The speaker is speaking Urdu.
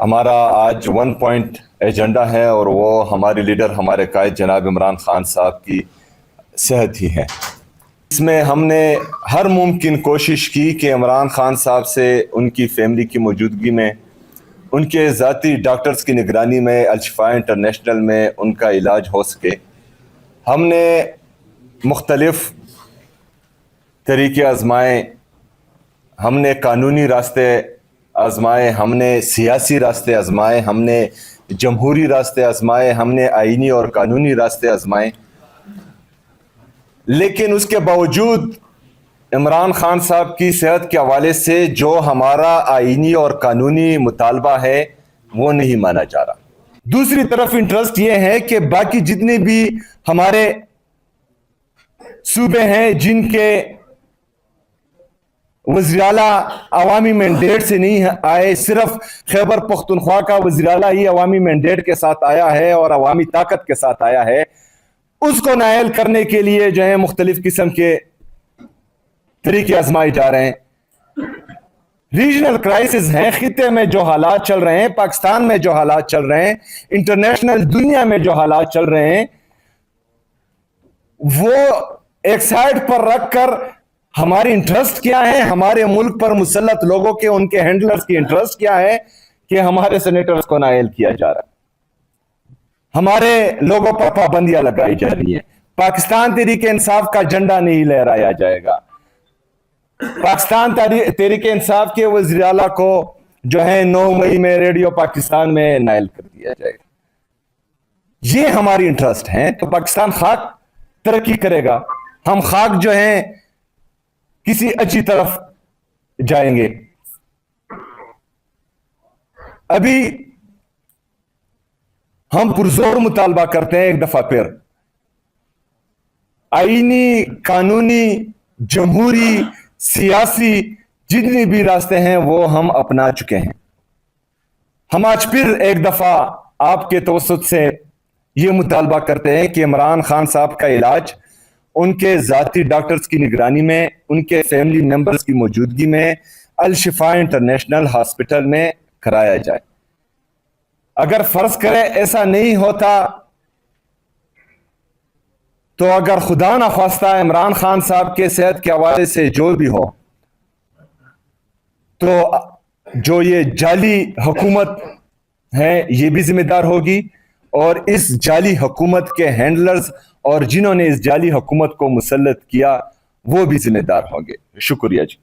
ہمارا آج 1 پوائنٹ ایجنڈا ہے اور وہ ہمارے لیڈر ہمارے قائد جناب عمران خان صاحب کی صحت ہی ہے۔ اس میں ہم نے ہر ممکن کوشش کی کہ عمران خان صاحب سے ان کی فیملی کی موجودگی میں، ان کے ذاتی ڈاکٹرز کی نگرانی میں الشفاء انٹرنیشنل میں ان کا علاج ہو سکے۔ ہم نے مختلف طریقے آزمائے، ہم نے قانونی راستے آزمائے، ہم نے سیاسی راستے آزمائے، ہم نے جمہوری راستے آزمائے، ہم نے آئینی اور قانونی راستے آزمائے، لیکن اس کے باوجود عمران خان صاحب کی صحت کے حوالے سے جو ہمارا آئینی اور قانونی مطالبہ ہے وہ نہیں مانا جا رہا۔ دوسری طرف انٹرسٹ یہ ہے کہ باقی جتنے بھی ہمارے صوبے ہیں جن کے وزیر اعلیٰ عوامی مینڈیٹ سے نہیں آئے، صرف خیبر پختونخوا کا وزیر اعلیٰ ہی عوامی مینڈیٹ کے ساتھ آیا ہے اور عوامی طاقت کے ساتھ آیا ہے، اس کو نائل کرنے کے لیے جو ہے مختلف قسم کے طریقے آزمائے جا رہے ہیں۔ ریجنل کرائسس ہیں، خطے میں جو حالات چل رہے ہیں، پاکستان میں جو حالات چل رہے ہیں، انٹرنیشنل دنیا میں جو حالات چل رہے ہیں، وہ ایک سائڈ پر رکھ کر ہماری انٹرسٹ کیا ہے، ہمارے ملک پر مسلط لوگوں کے، ان کے ہینڈلرز کی انٹرسٹ کیا ہے کہ ہمارے سینیٹرز کو نائل کیا جا رہا ہے، ہمارے لوگوں پر پابندیاں لگائی جا رہی ہیں، پاکستان تحریک انصاف کا جھنڈا نہیں لہرایا جائے گا، پاکستان تحریک انصاف کے وزیر اعلیٰ کو جو ہے 9 مئی میں ریڈیو پاکستان میں نائل کر دیا جائے گا۔ یہ ہماری انٹرسٹ ہیں تو پاکستان خاک ترقی کرے گا، ہم خاک جو ہیں کسی اچھی طرف جائیں گے۔ ابھی ہم پرزور مطالبہ کرتے ہیں ایک دفعہ پھر، آئینی، قانونی، جمہوری، سیاسی جتنے بھی راستے ہیں وہ ہم اپنا چکے ہیں۔ ہم آج پھر ایک دفعہ آپ کے توسط سے یہ مطالبہ کرتے ہیں کہ عمران خان صاحب کا علاج ان کے ذاتی ڈاکٹرز کی نگرانی میں، ان کے فیملی ممبرز کی موجودگی میں الشفاء انٹرنیشنل ہاسپٹل میں کرایا جائے۔ اگر فرض کرے ایسا نہیں ہوتا تو اگر خدا نخواستہ عمران خان صاحب کے صحت کے حوالے سے جو بھی ہو، تو جو یہ جعلی حکومت ہے یہ بھی ذمہ دار ہوگی، اور اس جعلی حکومت کے ہینڈلرز اور جنہوں نے اس جعلی حکومت کو مسلط کیا وہ بھی ذمہ دار ہوں گے۔ شکریہ جی۔